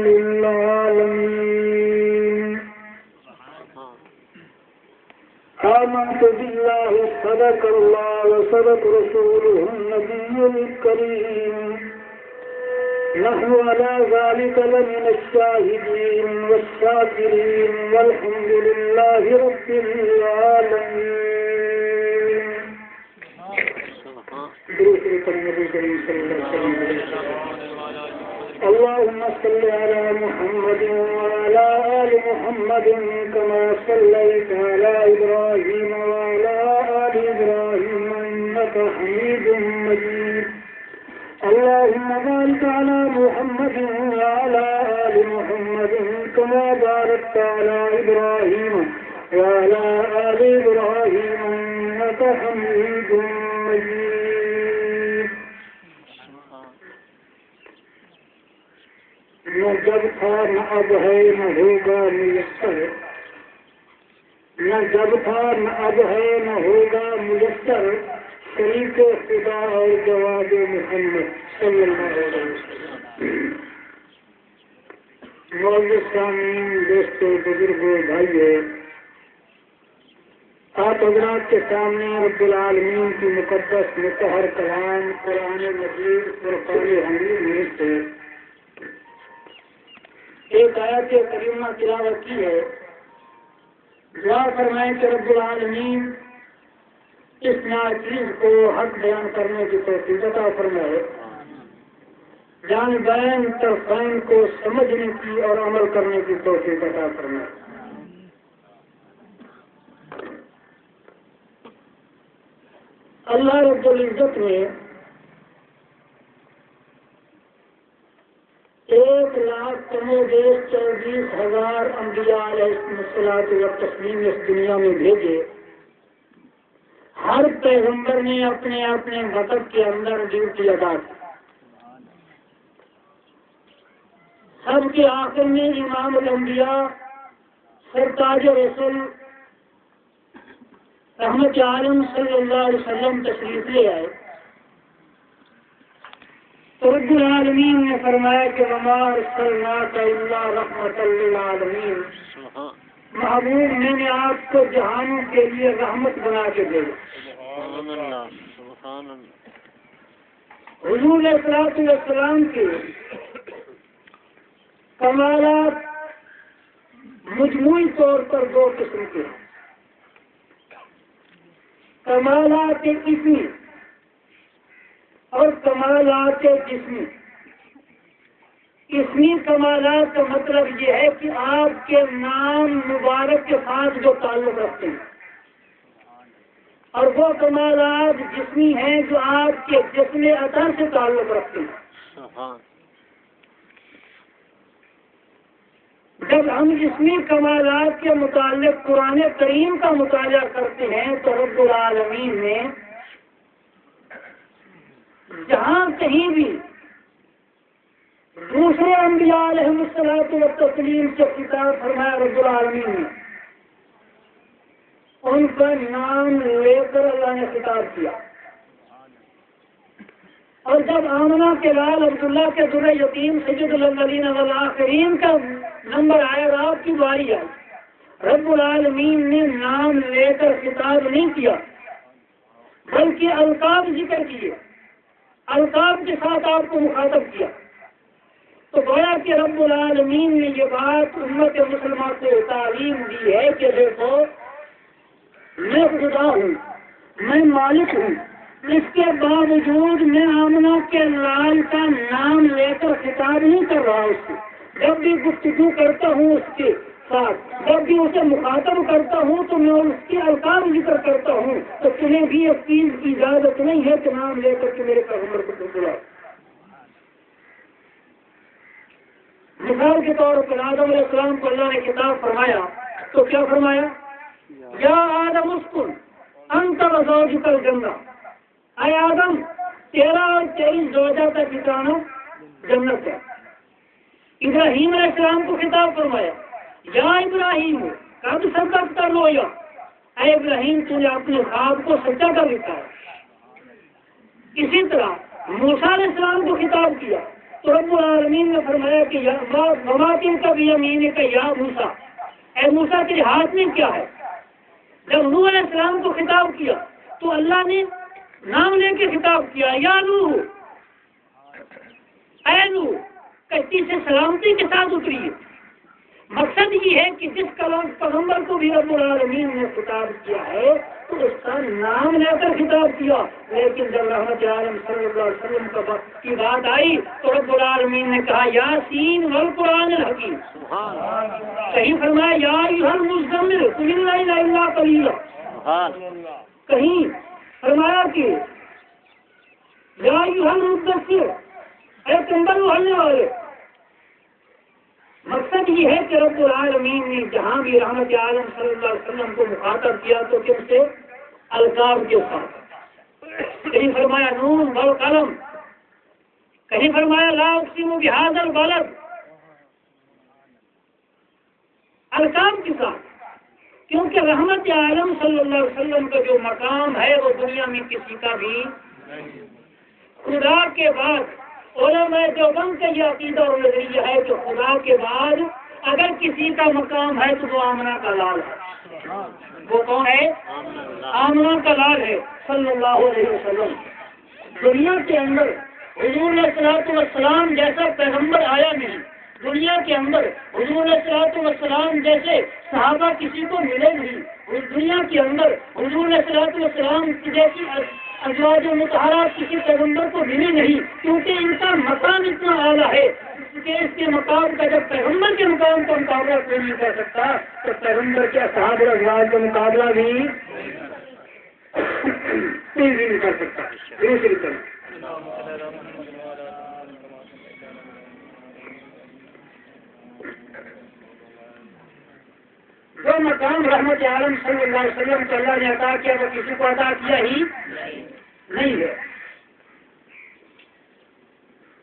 للعالمين آمنت بالله صدق الله وصدق رسوله النبي الكريم نحن على ذلك لمن الشاهدين والشاكرين والحمد لله رب العالمين. اللهم صل على محمد وعلى آل محمد كما صليت على إبراهيم وعلى آل إبراهيم إنك حميد مجيد. اللهم بارك على محمد وعلى آل محمد كما باركت على إبراهيم وعلى آل إبراهيم إنك حميد مجيد. نہ جب تھا نہ اب ہے نہ ہوگا میسر، نہ جب تھا نہ اب ہے نہ ہوگا میسر، شریک خدا اور جواب محمد صلی اللہ علیہ وسلم. معزز سامعین، دوستوں، بزرگوں، بھائیوں، آپ حضرات کے سامنے رب العالمین کی مقدس مطہر کلام قرآن مجید فرقان حمید میں سے ایک آیت کریمہ تلاوت کی ہے. دعا فرمائیں کہ رب العالمین اس ناچیز کو حق بیان کرنے کی توفیق عطا فرمائے، جانبین طرفین کو سمجھنے کی اور عمل کرنے کی توفیق عطا فرمائے. اللہ رب العزت نے 1,24,000 انبیاء علیہ الصلوۃ والتسلیم اس دنیا میں بھیجے. ہر پیغمبر نے اپنے اپنے وقت کے اندر ڈیوٹی ادا کی. سب کے آخر میں امام الانبیاء سرتاج رسول رحمت عالم صلی اللہ علیہ وسلم تشریف لے آئے تو رب العالمین نے فرمایا کہ وما ارسلناک الا رحمۃ للعالمین، محبوب میں نے آپ کو جہانوں کے لیے رحمت بنا کے بھیجا. حضور علیہ السلام کے کمالات مجموعی طور پر 2 قسم کے ہیں. کمالات اسمی اور کمالات جسمی. اسمی کمالات کا مطلب یہ ہے کہ آپ کے نام مبارک کے ساتھ جو تعلق رکھتے ہیں، اور وہ کمالات جسمی ہیں جو آپ کے جسم اطہر سے تعلق رکھتے ہیں. جب ہم جسمی کمالات کے متعلق قرآن کریم کا مطالعہ کرتے ہیں تو رب العالمین نے جہاں کہیں بھی دوسرے انبیاء علیہ الصلوۃ والتسلیم سے خطاب فرمایا رب العالمین نے ان کا نام لے کر اللہ نے خطاب کیا. اور جب آمنہ کے لال عبداللہ کے در یتیم سید الاولین والآخرین کا نمبر آیا، رات کی باری آئی، رب العالمین نے نام لے کر خطاب نہیں کیا بلکہ القاب ذکر کیے، القاب کے ساتھ آپ کو مخاطب کیا. تو گویا کہ رب العالمین نے یہ بات امت مسلمہ کو تعلیم دی ہے کہ دیکھو میں خدا ہوں، میں مالک ہوں، اس کے باوجود میں آمنہ کے لال کا نام لے کر خطاب نہیں کر رہا. اس سے جب بھی گفتگو کرتا ہوں اس کے ساتھ، جب بھی اسے مخاطب کرتا ہوں تو میں اس کے القاب ذکر کرتا ہوں. تو تمہیں بھی اس چیز کی اجازت نہیں ہے کہ نام لے کر کے میرے پیغمبر کو بلاؤ. مثال کے طور پر آدم علیہ السلام کو اللہ نے خطاب فرمایا تو کیا فرمایا؟ یا آدم اسکن انت وزوجک الجنہ، اے آدم تیرا اور تیری زوجہ کا ٹھکانہ جنت ہے. ابراہیم علیہ السلام کو خطاب فرمایا یا ابراہیم کب صدق کر لو، یا اے ابراہیم تو نے اپنے خواب کو سچا کر دکھایا. اسی طرح موسیٰ علیہ السلام کو خطاب کیا تو رب العالمین نے فرمایا کہ مماکن کا بھی امین کا یا موسیٰ، اے موسیٰ تیرے ہاتھ میں کیا ہے؟ جب نوح علیہ السلام کو خطاب کیا تو اللہ نے نام لے کے خطاب کیا، یا نوح، اے نوح، کشتی سے سلامتی کے ساتھ اتریے۔ مقصد یہ ہے کہ جس پیغمبر کو بھی رب العالمین نے خطاب کیا ہے تو اس کا نام لے کر خطاب کیا، لیکن جب رحمت عالم صلی اللہ علیہ وسلم کی بات آئی تو رب العالمین نے کہا یاسین والقرآن الحکیم، کہیں فرمایا یا ایھا المزمل قم اللیل الا قلیلا، کہیں فرمایا کہ یا ایھا المدثر، اے کمبل اڑھنے والے۔ مقصد یہ ہے کہ رب العالمین نے جہاں بھی رحمت عالم صلی اللہ علیہ وسلم کو مخاطب کیا تو کس سے؟ القاب کے ساتھ۔ کہیں فرمایا نون والقلم، کہیں فرمایا لا اقسم بہذا البلد، القاب کے ساتھ، کیونکہ رحمت عالم صلی اللہ علیہ وسلم کا جو مقام ہے وہ دنیا میں کسی کا بھی خدا کے بعد۔ علماء دیوبند کا یہ عقیدہ اور نظریہ ہے کہ خدا کے بعد اگر کسی کا مقام ہے تو وہ آمنہ کا لال ہے۔ وہ کون ہے؟ آمنہ کا لال ہے صلی اللہ علیہ وسلم۔ دنیا کے اندر حضور علیہ الصلوۃ والسلام جیسا پیغمبر آیا نہیں، دنیا کے اندر حضور علیہ الصلوۃ والسلام جیسے صحابہ کسی کو ملے نہیں، دنیا کے اندر حضور علیہ الصلوۃ والسلام جیسی ازواج مطہرات کسی پیغمبر کو ملی نہیں، کیونکہ ان کا مقام اتنا اعلیٰ ہے کہ اس کے مقام کا جب پیغمبر کے مقام کا مقابلہ کوئی نہیں کر سکتا تو پیغمبر کے اصحاب ازواج کا مقابلہ بھی کوئی بھی نہیں کر سکتا۔ دوسری طرف جو مقام رحمت عالم صلی اللہ علیہ وسلم کو اللہ نے عطا کیا وہ کسی کو عطا کیا ہی نہیں ہے۔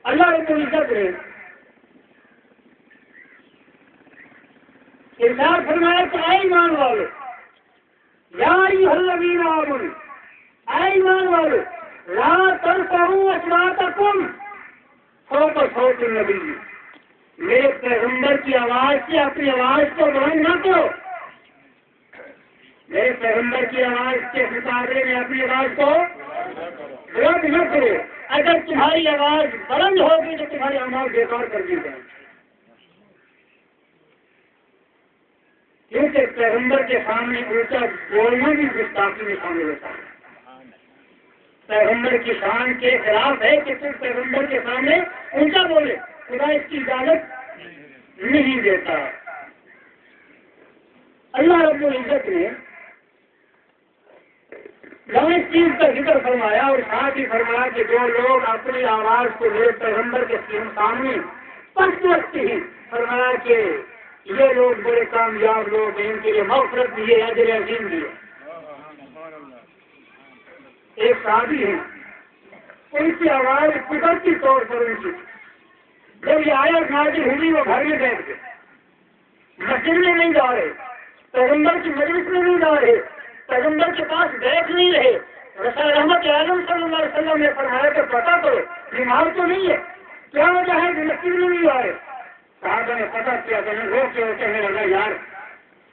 اللہ رب العزت نے ارشاد فرمایا کہ اے ایمان والو، یا ایھا الذین آمنوا، اے ایمان والو، لا ترفعوا اصواتکم فوق صوت النبی، میرے پیغمبر کی آواز سے اپنی آواز کو بلند نہ کرو، میرے پیغمبر کی آواز کے مقابلے میں اپنی آواز کو بلند نہ کرو، اگر تمہاری آواز بلند ہوگی تو تمہاری اعمال بیکار کر دی جائیں، کیونکہ پیغمبر کے سامنے اونچا بولنا بھی گستاخی میں شامل ہوتا ہے۔ پیغمبر کی شان کے خلاف ہے کہ تم پیغمبر کے سامنے اونچا بولے، خدا اس کی اجازت نہیں دیتا۔ اللہ رب العزت نے جہاں اس چیز کا ذکر فرمایا اور ساتھ ہی فرمایا کہ جو لوگ اپنی آواز کو میرے پیغمبر کے سامنے پست رکھتے ہیں، فرمایا کہ یہ لوگ بڑے کامیاب لوگ ہیں، ان کے لیے مغفرت بھی ہے، اجر عظیم بھی ہے۔ ایک صحابی ہے، ان کی آواز قدرتی طور پر اونچی تھی، جب یہ آیت نازل ہوئی وہ گھر میں بیٹھ گئے، مسجد میں نہیں جا رہے، پیغمبر کی مجلس میں نہیں جا رہے، پیغمبر کے پاس بیٹھ نہیں رہے۔ رسول رحمت عالم صلی اللہ علیہ وسلم نے فرمایا کہ پتہ کرو بیمار تو نہیں ہے، کیا وجہ ہے کہ مسجد میں نہیں آ رہے؟ صحابہ نے پتہ کیا کہ میں رو کے کہنے لگا یار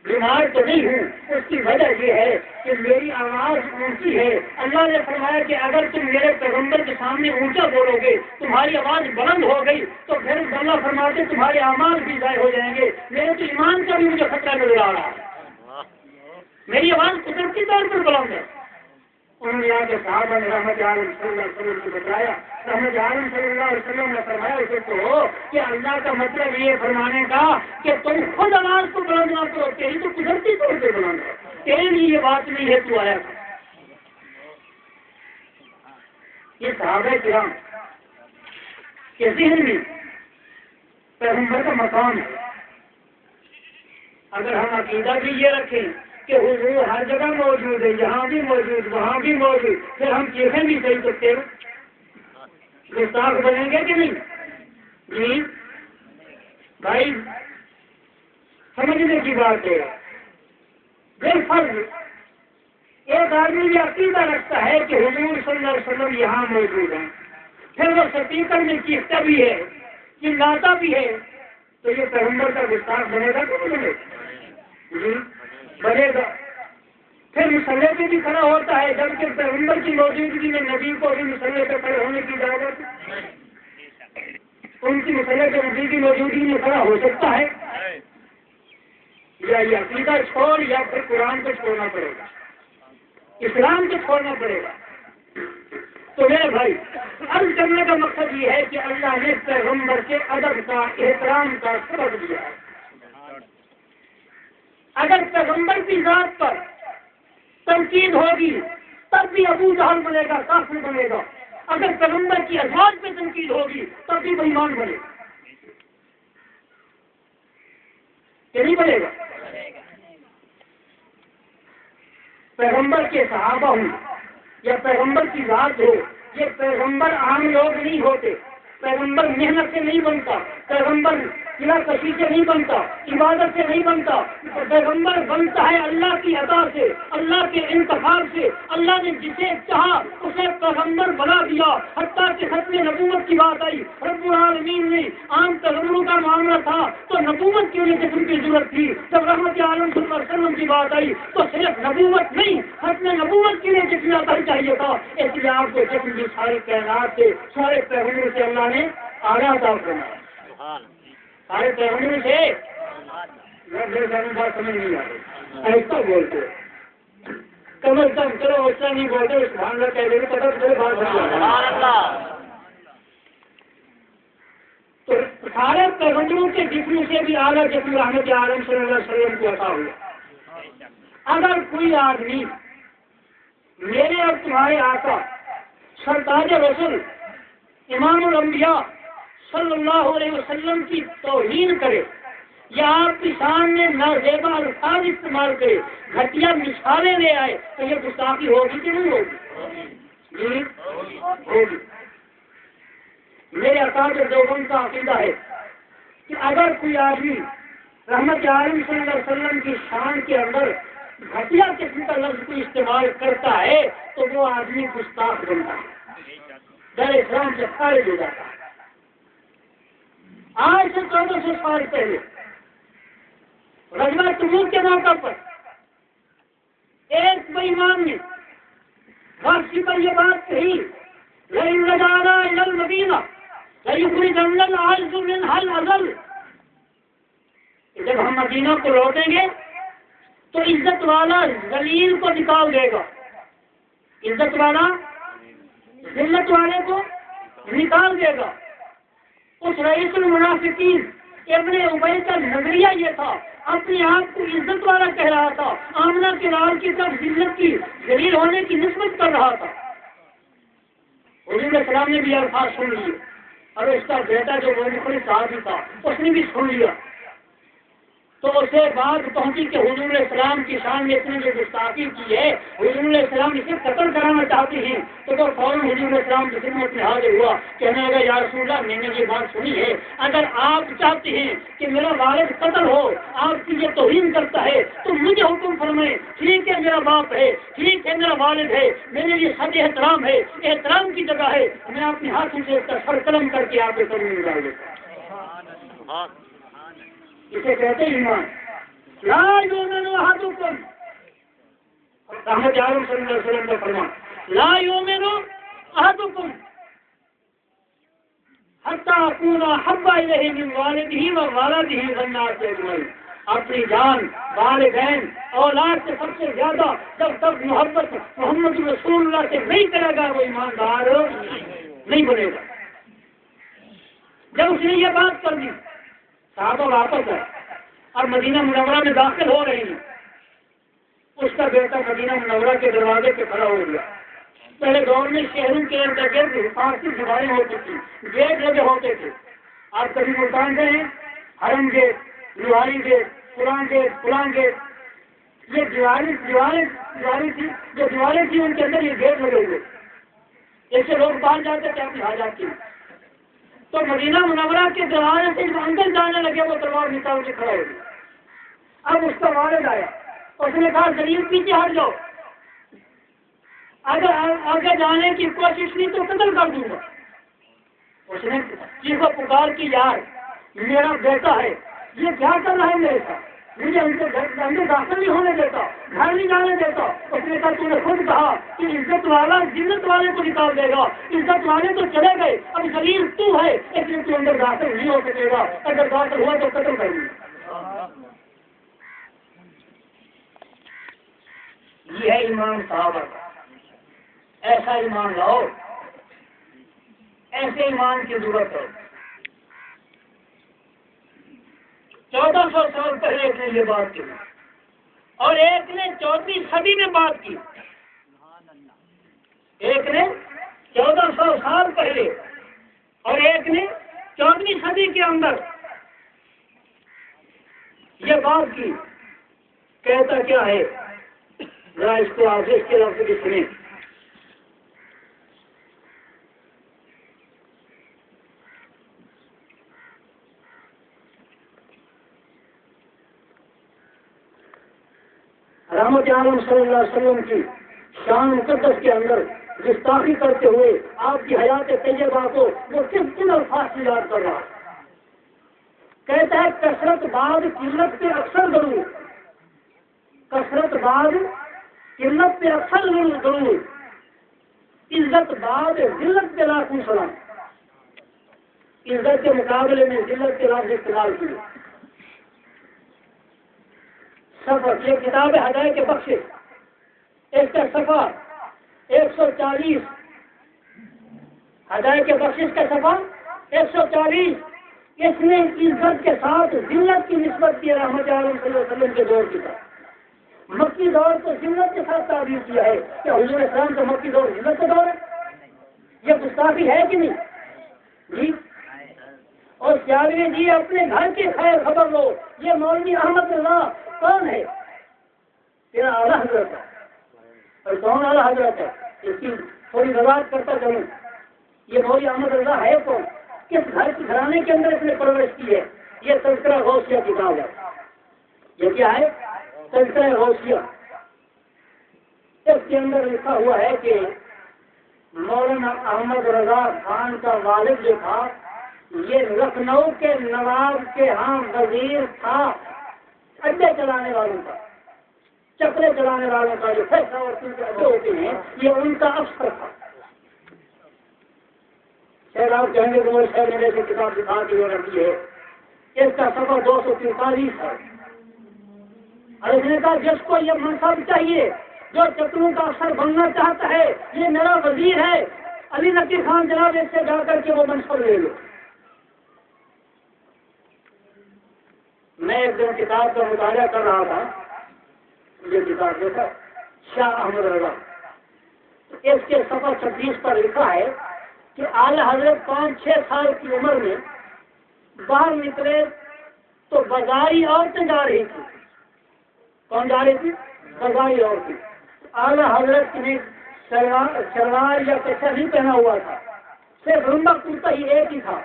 بیمار تو نہیں ہوں، اس کی وجہ یہ ہے کہ میری آواز اونچی ہے۔ اللہ نے فرمایا کہ اگر تم میرے پیغمبر کے سامنے اونچا بولو گے، تمہاری آواز بلند ہو گئی تو پھر اللہ فرماتے تمہارے اعمال بھی ضائع ہو جائیں گے، میرے تو ایمان کا بھی مجھے خطرہ نظر آ رہا ہے، میری آواز قدرتی طور پر بلند ہے۔ انہوں نے آ کے صحابہ نے رحمت عالم صلی اللہ علیہ وسلم کو بتایا، رحمت عالم صلی اللہ علیہ وسلم نے فرمایا اسے تو کہ اللہ کا مطلب یہ فرمانے کا کہ تم خود آواز کو بلند نہ کرو، تیری تو قدرتی طور پہ بلند ہے، تیرے لیے یہ بات نہیں ہے تو آیا تھا۔ یہ صحابہ کرام کے ذہن میں پیغمبر کا مقام ہے۔ اگر ہم عقیدہ بھی یہ رکھیں کہ حضور ہر جگہ موجود ہے، یہاں بھی موجود، وہاں بھی موجود، پھر ہم چیزیں بھی صحیح سکتے ہیں، گستاخ بنیں گے کہ نہیں؟ جی بھائی سمجھنے کی بات ہے، بے فرض ایک آدمی یہ عقیدہ رکھتا ہے کہ حضور صلی اللہ علیہ وسلم یہاں موجود ہیں، پھر وہ سپیکر میں چیختا بھی ہے چلاتا بھی ہے تو یہ پیغمبر کا گستاخ بنے گا کہ نہیں بنے گا؟ جی بنے گا۔ پھر مسلح پہ بھی کھڑا ہوتا ہے، جبکہ پیغمبر کی موجودگی میں نبی کو بھی مسلح پہ کھڑے ہونے کی اجازت ہے؟ ان کی مسلح پہ نبی کی موجودگی میں کھڑا ہو سکتا ہے؟ یا یہ عقیدہ چھوڑ یا پھر قرآن کو چھوڑنا پڑے گا، اسلام کو چھوڑنا پڑے گا۔ تو میرے بھائی، عرض کرنے کا مقصد یہ ہے کہ اللہ نے پیغمبر کے ادب کا، احترام کا سبق دیا ہے۔ اگر پیغمبر کی ذات پر تنقید ہوگی تب بھی ابو جہل بنے گا، کافر بنے گا۔ اگر پیغمبر کی ازواج پہ تنقید ہوگی تب بھی بے ایمان بنے گا کہ نہیں بنے گا؟ پیغمبر کے صحابہ ہوں یا پیغمبر کی ذات ہو، یہ پیغمبر عام لوگ نہیں ہوتے، پیغمبر محنت سے نہیں بنتا، پیغمبر قلعہ کشی سے نہیں بنتا، عبادت سے نہیں بنتا، پیغمبر بنتا ہے اللہ کی عطا سے، اللہ کے انتخاب سے۔ اللہ نے جسے چاہا اسے پیغمبر بنا دیا، حتیٰ کہ ختم نبوت کی بات آئی، رب العالمین نے عام پیغمبروں کا معاملہ تھا تو نبوت کے لیے جسم کی ضرورت تھی، جب رحمت عالم صلی اللہ علیہ وسلم کی بات آئی تو صرف نبوت نہیں، ختم نبوت کے لیے جسم عطا چاہیے تھا، اس لیے آپ کو جسم کی ساری کائنات سے، سارے پیغمبروں سے اللہ نے آگاہ عطا فرمایا، سارے پیغمبروں سے۔ بات سمجھ نہیں آ رہی، ایسا بولتے کم از کم، چلو ایسا نہیں بولتے، سبحان اللہ کہہ دیں پتہ چلے بات سبحان اللہ۔ تو سارے پیغمبروں کے جسم سے بھی اعلیٰ جسم رحمت عالم صلی اللہ علیہ وسلم کو عطا ہوا۔ اگر کوئی آدمی میرے اور تمہارے آقا سرتاج رسول امام الانبیاء صلی اللہ علیہ وسلم کی توہین کرے یا آپ کی سامنے نازیبا الفاظ استعمال کرے، گھٹیا مثالیں لے آئے، تو یہ گستاخی ہوگی کہ نہیں ہوگی؟ جی ہوگی۔ میرے اکابر دیوبند کا عقیدہ ہے کہ اگر کوئی آدمی رحمت عالم صلی اللہ علیہ وسلم کی شان کے اندر گھٹیا قسم کا لفظ کو استعمال کرتا ہے تو وہ آدمی گستاخ بنتا ہے، در اسلام سے خارج ہو جاتا ہے۔ آج سے 1400 سال پہلے غزوہ تبوک کے موقع پر ایک بے ایمان نے واپسی پر یہ بات کہی، لئن رجعنا الی المدینہ لیخرجن الأعز منها الأذل، جب ہم مدینہ کو لوٹیں گے تو عزت والا ذلیل کو نکال دے گا، عزت والا ذلت والے کو نکال دے گا۔ اس رئیس المنافقین ابن ابی کا نظریہ یہ تھا، اپنے آپ کو عزت والا کہہ رہا تھا، آمنہ کے لال کی طرف ذلت کی، ذلیل ہونے کی نسبت کر رہا تھا۔ حضور علیہ السلام نے بھی الفاظ سن لیے، اور اس کا بیٹا جو مخلص صحابی تھا اس نے بھی سن لیا، تو اسے بات پہنچی کہ حضور علیہ السلام کی شان میں اتنی جو گستاخی کی ہے، حضور علیہ السلام اسے قتل کرانا چاہتے ہیں، تو وہ فوراً حضور علیہ السلام کی خدمت میں حاضر ہوا، کہنے لگا یا رسول اللہ میں نے یہ بات سنی ہے، اگر آپ چاہتے ہیں کہ میرا والد قتل ہو، آپ کی یہ توہین کرتا ہے تو مجھے حکم فرمائیں، ٹھیک ہے میرا باپ ہے، ٹھیک ہے میرا والد ہے، میرے لیے سب احترام ہے، احترام کی جگہ ہے، میں اپنے ہاتھوں سے اس کا سر قلم کر کے آپ کے قدم میں ڈال دیتا ہوں۔ اسے کہتے ہیں ایمان۔ لا یؤمن احدکم، رحمت عالم صلی اللہ علیہ وسلم کا فرمان، لا یؤمن احدکم حتی اکون احب الیہ من والدہ وولدہ والناس اجمعین، اپنی جان، والدین، اولاد سے سب سے زیادہ جب تک محبت محمد رسول اللہ سے نہیں کرے گا وہ ایماندار نہیں بنے گا۔ جب اس نے یہ بات کر دی، صحابہ واپس ہے اور مدینہ منورہ میں داخل ہو رہے ہیں، اس کا بیٹا مدینہ منورہ کے دروازے پہ کھڑا ہو گیا۔ پہلے دور میں شہروں کے ارد گرد حفاظتی دیواریں ہوتی تھی، گیٹ لگے ہوتے تھے، آپ کبھی ملتان گئے ہیں، حرم گیٹ، لوہاری گیٹ، فلان گیٹ، یہ دیواریں تھی، جو دیواریں تھی ان کے اندر یہ گیٹ لگے ہوئے، ایسے لوگ باہر جاتے تھے اپنی حاجات کی۔ تو مدینہ منورہ کے دروازے سے جو اندر جانے لگے وہ تلوار نکال کے کھڑا ہو گیا۔ اب اس کا والد آیا، اس نے کہا ذلیل پیچھے ہٹ جاؤ، اگر آگے جانے کی کوشش کی تو قتل کر دوں گا۔ اس نے چیخو پکار کی یار میرا بیٹا ہے یہ کیا کر رہا ہے میرے ساتھ, مجھے ان کے اندر داخل نہیں ہونے دیتا, گھر نہیں جانے دیتا. اس نے کہا تو نے خود کہا کہ عزت والا ذلت والے کو نکال دے گا, عزت والے تو چلے گئے, اب ذلیل تو ہے اس لیے تو اندر داخل نہیں ہو سکے گا, اگر داخل ہوا تو قتل کر دیں. یہ ہے ایمان صحابہ کا. ایسا ایمان لاؤ, ایسے ایمان کی ضرورت ہے. 1400 سال پہلے ایک نے یہ بات کی اور ایک نے 14ویں صدی میں بات کی. ایک نے 1400 سال پہلے اور ایک نے 14ویں صدی کے اندر یہ بات کی. کہتا کیا ہے ذرا اس کو آپ اس کے لفظ کی سنیں. رحمت عالم صلی اللہ علیہ وسلم کی شان مقدس کے اندر گستاخی کرتے ہوئے آپ کی حیات طیبہ کو وہ کن الفاظ سے یاد کر رہا. کہتا ہے کثرت بعد قلت پہ اکثر ضرور, کثرت بعد قلت پہ اکثر ضرور, عزت بعد ذلت پہ لاکھوں سلام. عزت کے مقابلے میں ذلت کے لفظ استعمال کیے. سفر یہ کتاب ہدایت کے بخش, اس کا صفحہ 140, ہدایت کے بخش کا صفحہ 140. اس نے عزت کے ساتھ ذلت کی نسبت کی رحمت عالم صلی اللہ علیہ وسلم کے دور کی طرف. مکی دور کو ذلت کے ساتھ تعبیر کیا ہے کہ حضور اسلام کا مکی دور ذلت کا دور ہے. یہ گستاخی ہے کہ نہیں جی؟ اور سیاوی جی اپنے گھر کی خیر خبر لو, یہ مولوی احمد اللہ کون ہے؟ تیرا اعلیٰ حضرت ہے. اور کون اعلیٰ حضرت ہے اس کی تھوڑی وضاحت کرتا چلوں. یہ مولوی احمد اللہ ہے کون؟ کس گھر کی گھرانے کے اندر اس نے پرورش کی ہے؟ یہ تذکرہ غوثیہ کتاب ہے. یہ کیا ہے؟ تذکرہ غوثیہ. اس کے اندر لکھا ہوا ہے کہ مولانا احمد رضا خان کا والد جو تھا یہ لکھنؤ کے نواب کے ہاں وزیر تھا. اڈے چلانے والوں کا, چکرے چلانے والوں کا, جو فیصلہ اور اڈے ہوتے ہیں, یہ ان کا افسر تھا. شاید آپ کہیں گے کہ وہ شہر میں سے کتاب دکھا کی رکھی ہے. اس کا صفحہ 243 ہے. اور اس نے کہا جس کو یہ منصب چاہیے, جو چکروں کا افسر بننا چاہتا ہے, یہ میرا وزیر ہے علی نقی خان جناب, اس سے جا کر کے وہ منصب لے لو. میں ایک دن کتاب کا مطالعہ کر رہا تھا, یہ کتاب دیکھا شاہ احمد رضا. اس کے صفحہ 26 پر لکھا ہے کہ اعلی حضرت 5-6 سال کی عمر میں باہر نکلے تو بازاری عورتیں جا رہی تھی. کون جا رہی تھی؟ بازاری عورتیں. اعلی حضرت نے شلوار یا کچھ نہیں پہنا ہوا تھا, صرف لمبا کرتا ہی ایک ہی تھا.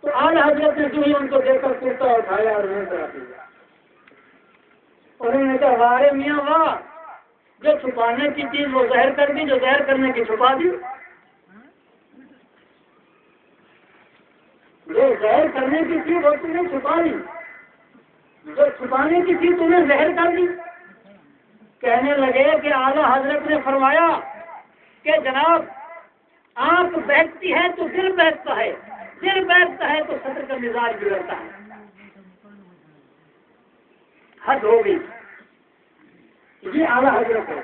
تو اعلی حضرت نے جو ہی ان کو دیکھ کر کرتا اٹھایا اور انہیں کرا دیا. انہوں نے کہا وارے میاں واہ, جو چھپانے کی چیز وہ ظاہر کر دی, جو ظاہر کرنے کی چھپا دی. جو ظاہر کرنے کی چیز وہ تم نے چھپا دی, جو چھپانے کی چیز تم نے ظاہر کر دی. کہنے لگے کہ اعلیٰ حضرت نے فرمایا کہ جناب آنکھ بہکتی ہے تو دل بہکتا ہے, دل بہکتا ہے تو صدر کا مزاج بگڑتا ہے. حد ہو گئی. یہ اعلیٰ حضرت ہے.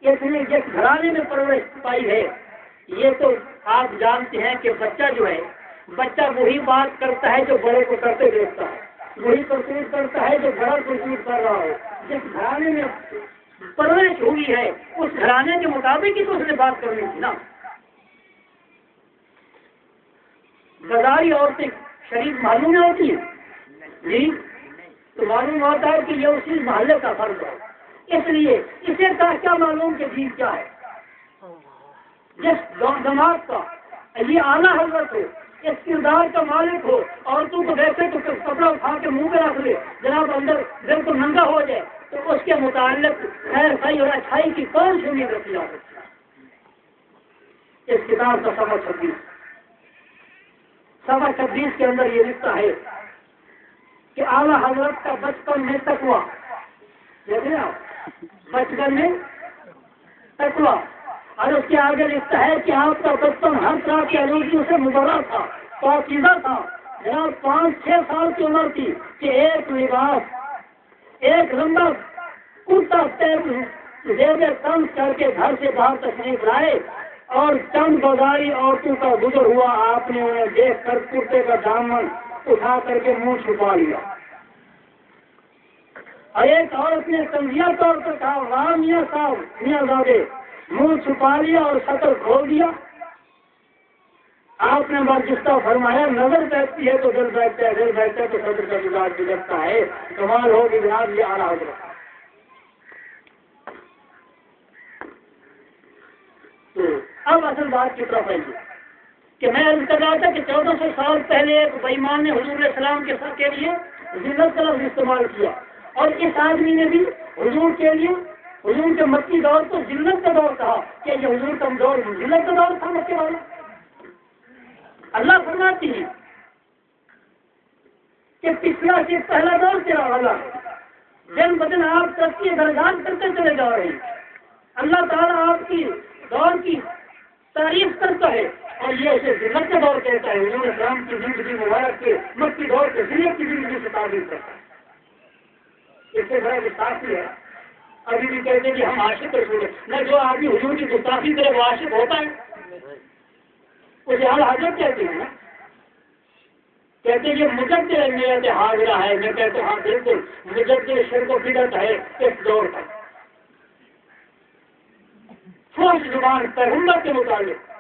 اس نے جس گھرانے میں پرورش پائی ہے, یہ تو آپ جانتے ہیں کہ بچہ جو ہے, بچہ وہی بات کرتا ہے جو بڑے کو کرتے دیکھتا ہے, وہی کرتوت کرتا ہے جو بڑا کرتوت کر رہا ہو. جس گھرانے میں پرورش ہوئی ہے اس گھرانے کے مطابق ہی تو اس نے بات کرنی تھی نا. بازاری عورتیں شریف معلوم نہیں ہوتی ہے جی, تو معلوم ہوتا ہے کہ یہ اسی محلے کا فرض ہے. اس لیے اسے کیا معلوم کہ جیت کیا ہے. جس جماعت کا یہ اعلیٰ حضرت ہو, اس کردار کا مالک ہو, عورتوں کو دیکھے تو کپڑا اٹھا کے منہ پہ رکھ لے, جناب اندر بالکل ننگا ہو جائے, تو اس کے متعلق خیر خائی اور اچھائی کی کون سی امید رکھی جا سکتی ہے. اس کتاب کا سبق 26. 26 کے اندر یہ لکھتا ہے کہ اعلیٰ حضرت کا بچپن میں تقویٰ، دیکھیں آپ، بچپن میں تقویٰ، اور اس کے آگے لکھتا ہے کہ آپ کا بچپن ہر طرح کی آلودگیوں سے مبرا تھا، پاکیزہ تھا۔ جناب 5-6 سال کی عمر تھی کہ ایک لباس، ایک لمبا کرتا زیب تنز کر کے گھر سے باہر تشریف لائے اور چند بازاری عورتوں کا گزر ہوا، آپ نے انہیں دیکھ کر کرتے کا دامن اٹھا کر کے منہ چھپا لیا، اور ایک عورت نے تنزیہ طور پر کہا، واہ میاں صاحب، میاں زادے، منہ چھپا لیا اور شکل کھول دیا۔ آپ نے برجستہ فرمایا، نظر بیٹھتی ہے تو دل بیٹھتا ہے، دل بیٹھتا ہے تو صدر کا مزاج بگڑتا ہے۔ کمال ہوگی جناب یہ اعلیٰ حضرت۔ اب اصل بات کی طرف آئیے کہ میں عرض کر رہا تھا کہ 1400 سال پہلے ایک بے ایمان نے حضور علیہ السلام کے ساتھ کے لیے ذلت کا لفظ استعمال کیا، اور اس آدمی نے بھی حضور کے لیے، حضور کے مکی دور کو ذلت کا دور کہا کہ یہ حضور کا دور ذلت کا دور تھا مکے والا۔ اللہ فرماتی ہے کہ پچھلا سے پہلا دور تیرا والا، دن بدن آپ ترقی درجات کرتے چلے جا رہے ہیں۔ اللہ تعالیٰ آپ کی دور کی تعریف کرتا ہے اور یہ اسے ذلت کا دور کہتا ہے۔ حضور اسلام کی زندگی مبارک کے مکی دور کے ذلت کی زندگی سے تعریف کرتا ہے۔ اس سے بڑا گستاخی ہے۔ ابھی بھی کہتے ہیں کہ ہم عاشق رسول ہیں، نہ جو آدمی حضور کی گستاخی کرے وہ عاشق ہوتا ہے؟ اسے اعلیٰ حضرت کہتے ہیں نا، کہتے ہیں یہ مجدد نیت حاضرہ ہے۔ میں کہتا ہوں ہاں بالکل، مجدد شرک و بدعت ہے اس دور کا، فوج زبان پیغمبر کے متعلق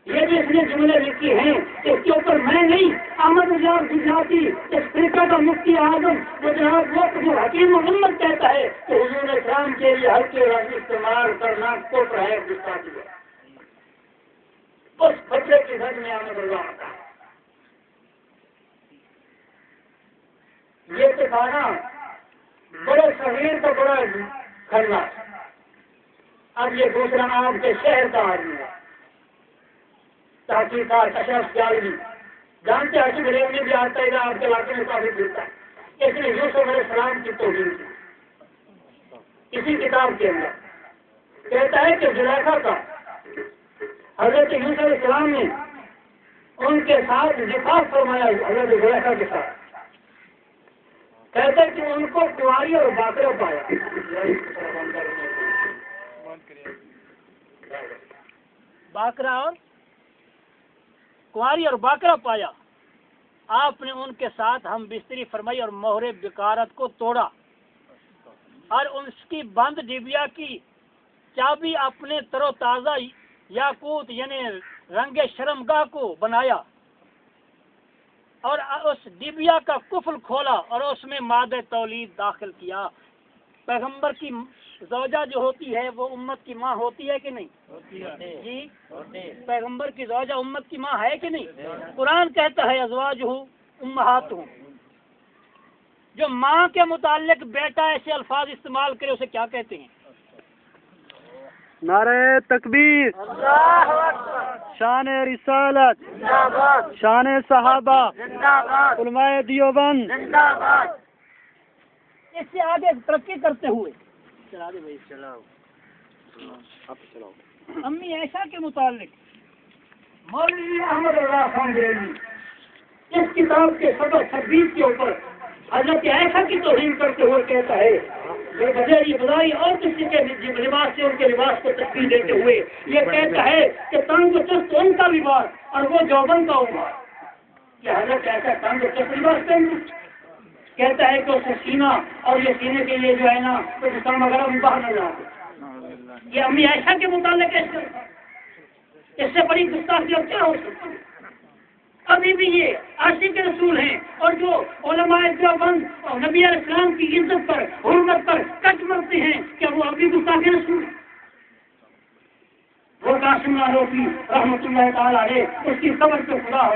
یہ بھی اس نے جملے لکھی ہیں، اس کے اوپر میں نہیں، احمد رضا گجراتی اس فرقہ کا مفتی اعظم وہ جناب وہ حکیم محمد کہتا ہے کہ حضور اسلام کے لیے ہلکے لفظ استعمال کرنا کفر ہے، گستاخی ہے۔ اس بچے کی گھر میں احمد رضا آتا ہے۔ یہ ٹھکانا بڑے شہیر کا بڑا کھڑنا۔ اب یہ دوسرا آپ کے شہر کا آدمی ہے، تحقیقات اشرف جالوی جانتے ہیں، حکیم ریل میں بھی آتا ہے، آپ کے علاقے میں کافی ملتا ہے۔ اس نے یوسف علیہ السلام کی توہین کی اسی کتاب کے اندر کہتا ہے کہ زلیخا کا حضرت یوسف علیہ السلام نے ان کے ساتھ دفاع فرمایا، حضرت زلیخا کے ساتھ، کہتے کہ ان کو کنواری اور باقرہ پایا، باقرہ اور کنواری اور باقرہ پایا۔ آپ نے ان کے ساتھ ہم بستری فرمائی اور مہر بکارت کو توڑا، اور اس کی بند ڈبیا کی چابی اپنے تر و تازہ یاقوت یعنی رنگ شرمگاہ کو بنایا، اور اس ڈبیا کا قفل کھولا اور اس میں مادہ تولید داخل کیا۔ پیغمبر کی زوجہ جو ہوتی ہے وہ امت کی ماں ہوتی ہے کہ نہیں؟ ہوتی ہے جی، پیغمبر کی زوجہ امت کی ماں ہے کہ نہیں؟ قرآن کہتا ہے ازواجہ امہاتہم۔ جو ماں کے متعلق بیٹا ایسے الفاظ استعمال کرے اسے کیا کہتے ہیں؟ نعرہ تکبیر، شان رسالت، شان صحابہ، علماء دیوبند۔ اس سے آگے ترقی کرتے ہوئے امی عائشہ کے متعلق مولوی احمد رضا خان بریلوی اس کتاب کے صفحہ 26 کے اوپر حضرت عائشہ کی توہین کرتے ہوئے کہتا ہے، بظاہر اور کسی کے لباس سے ان کے لباس کو تشبیہ دیتے ہوئے یہ کہتا ہے کہ تنگ و چست ان کا لباس اور وہ جوبن کا عمر۔ کہ حضرت عائشہ تنگ و چست لباس پہنتے، کہتا ہے کہ اس سے سینہ اور یہ سینے کے لیے جو ہے نا تو جسم وغیرہ بھی باہر نہ جاتے۔ یہ امی عائشہ کے متعلق ہے، اس سے بڑی گستاخی اور کیا ہو سکتی ہے؟ ابھی بھی یہ عاشق رسول ہیں اور جو علماء دیوبند اور نبی علیہ السلام کی عزت پر حرمت پر کٹ مرتے ہیں، کیا وہ ابھی گستاخ رسول ہیں؟ وہ قاسم نانوتوی رحمۃ اللہ تعالیٰ علیہ اس کی قبر پہ خدا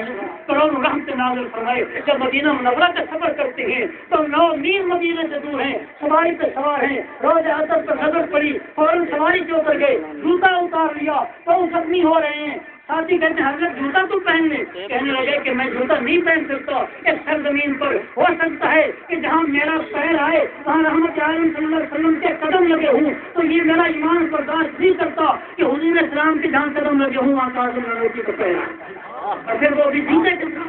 کروڑوں رحمت نازل فرمائے، جب مدینہ منورہ کا سفر کرتے ہیں تو 9 میل مدینہ سے دور ہیں، سواری پہ سوار ہیں، روز عصر پر نظر پڑی، فوراً سواری سے اتر گئے، جوتا اتار لیا، تو زخمی ہو رہے ہیں، ساتھی کہتے ہیں حضرت جوتا تو پہن لے. کہنے لگے کہ میں جوتا نہیں پہن سکتا. اس سرزمین پر ہو سکتا ہے کہ جہاں میرا پیر آئے وہاں رحمت عالم صلی اللہ علیہ وسلم کے قدم لگے ہوں, تو یہ میرا ایمان برداشت نہیں کرتا کہ حضور اسلام کے جہاں قدم لگے ہوں وہاں کاظم نانوتوی کو پیر آئے. اور پھر وہ بھی جوتے چلتا,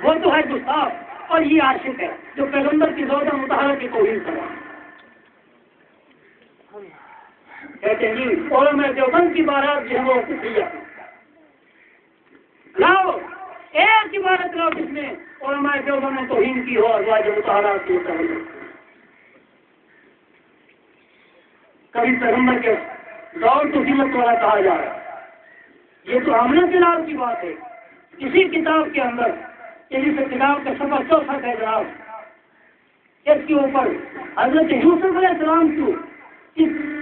وہ تو ہے گستاخ اور یہ عاشق ہے جو پیغمبر کی روزہ مطالعہ کی توہین کر رہا ہے. کہتے ہیں جی علماء دیوبند کی بارات جو ہے وہ کفریہ لاؤ, ایک عبارت لاؤ جس میں علماء دیوبند نے توہین کی ہو اور واجب مطالعات کی توہین. کبھی پیغمبر کے دور تو قیمت والا کہا جا رہا ہے. یہ تو آمنہ کے لال کی بات ہے. اسی کتاب کے اندر جس کتاب کا صفحہ 64 ہے جناب, اس کے اوپر حضرت یوسف علیہ السلام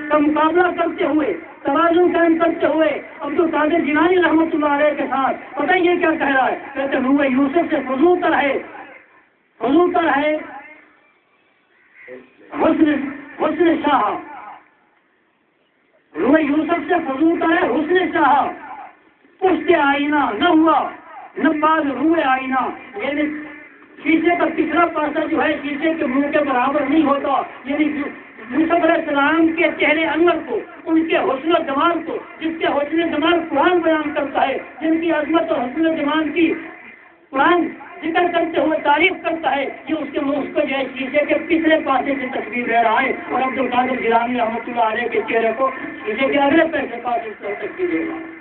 کا مقابلہ کرتے ہوئے, توازن قائم کرتے ہوئے عبد القادر جیلانی رحمۃ اللہ علیہ کے ساتھ پتہ یہ کیا کہہ رہا ہے. کہتے ہیں روح یوسف سے فضول تر ہے حسن شاہ. روح یوسف سے فضول تر ہے حسن شاہ. پشت آئینہ نہ ہوا نہ بعد روح آئینہ, یعنی شیشے کا پچھلا پاسا جو ہے شیشے کے منہ کے برابر نہیں ہوتا. یعنی یوسف علیہ السلام کے چہرے انور کو, ان کے حسن و جمال کو, جس کے حسن و جمال قرآن بیان کرتا ہے, جن کی عظمت اور حسن و جمال کی قرآن ذکر کرتے ہوئے تعریف کرتا ہے, یہ اس کے منہ کو جو ہے شیشے کے پچھلے پاسے سے تصویر دے رہا ہے, اور عبد القادر جیلانی رحمۃ اللہ علیہ کے چہرے کو شیشے کے اگلے پاسے سے تصویر دے رہا ہے.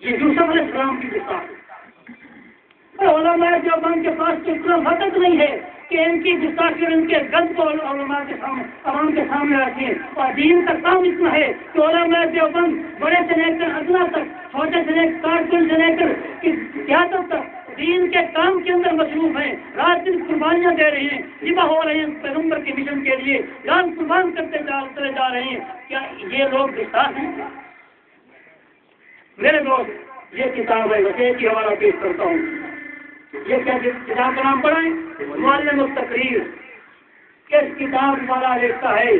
یہ یوسف علیہ السلام کی گستاخی. علماء دیوبند کے پاس تو اتنا وقت نہیں ہے کہ ان کی گستاخی اور ان کے غلط کو علماء کے سامنے, عوام کے سامنے رکھیں. اور دین کا کام اتنا ہے کہ علماء دیوبند بڑے سے لے کر ادنا تک, چھوٹے سے لے کر کارکن سے لے کر قیادت تک دین کے کام کے اندر مصروف ہیں. رات دن قربانیاں دے رہے ہیں, ذبح ہو رہے ہیں پیغمبر کے مشن کے لیے, جان قربان کرتے چلے جا رہے ہیں. کیا یہ لوگ گستاخ ہیں؟ میرے دوست یہ کتاب ہے, وسیع کی حوالہ پیش کرتا ہوں. یہ کیا کتاب کا نام پڑھا ہے؟ معلم التقریر. اس کتاب والا لکھتا ہے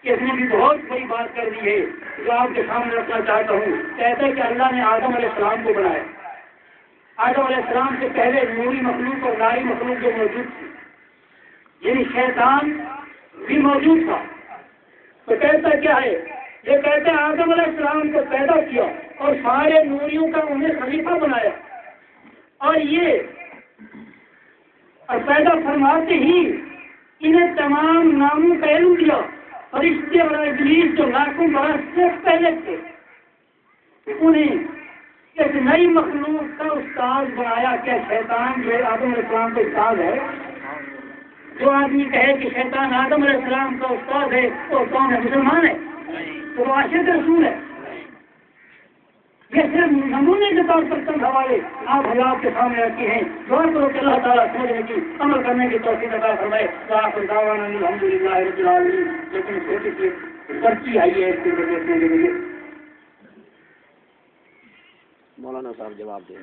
کہ اس نے بھی بہت بڑی بات کر دی ہے جو آپ کے سامنے رکھنا چاہتا ہوں. کہتا ہے کہ اللہ نے آدم علیہ السلام کو بنایا. آدم علیہ السلام سے پہلے نوری مخلوق اور ناری مخلوق جو موجود تھی, یعنی شیطان بھی موجود تھا. تو کہتا کیا ہے, یہ کہتے ہیں آدم علیہ السلام کو پیدا کیا اور سارے نوریوں کا انہیں خلیفہ بنایا, اور یہ اور پیدا فرماتے ہی انہیں تمام ناموں کا علم دیا. فرشتے اور ابلیس جو لاکھوں برس سے پہلے تھے انہیں ایک نئی مخلوق کا استاد بنایا. کیا شیطان جو ہے آدم علیہ السلام کا استاد ہے؟ جو آدمی کہے کہ شیطان آدم علیہ السلام کا استاد ہے وہ کون ہے؟ مسلمان ہے؟ تو وہ عاشق رسول ہے. یہ صرف نمونے کے طور پر چند حوالے آپ حضرات کے سامنے رکھے ہیں. دعا کرو کہ اللہ تعالیٰ سمجھنے کی, عمل کرنے کی توفیق عطا فرمائے. الحمدللہ رب العالمین. لیکن چھوٹی سی پرچی آئی ہے اس کو دیکھنے کے لیے. مولانا صاحب جواب دیں.